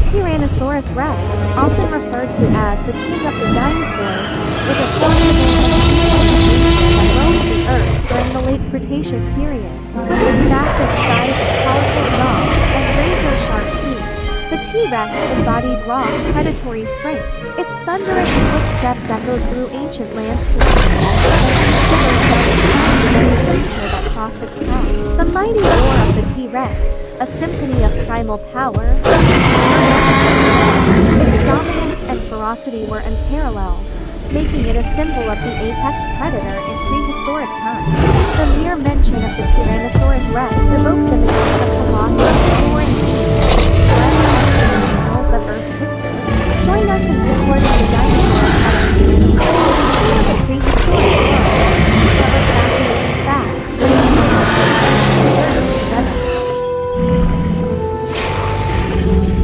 Tyrannosaurus rex, often referred to as the king of the dinosaurs, was a that roamed the Earth during the late Cretaceous period. With its massive size, powerful jaws, and razor-sharp teeth, the T-Rex embodied raw, predatory strength. Its thunderous footsteps echoed through ancient landscapes, sending shivers down the spines of every creature that crossed its path. The mighty roar of the T-Rex, a symphony of primal power, its dominance and ferocity were unparalleled, making it a symbol of the apex predator in prehistoric times. The mere mention of the Tyrannosaurus rex evokes images of colossal, roaring beasts,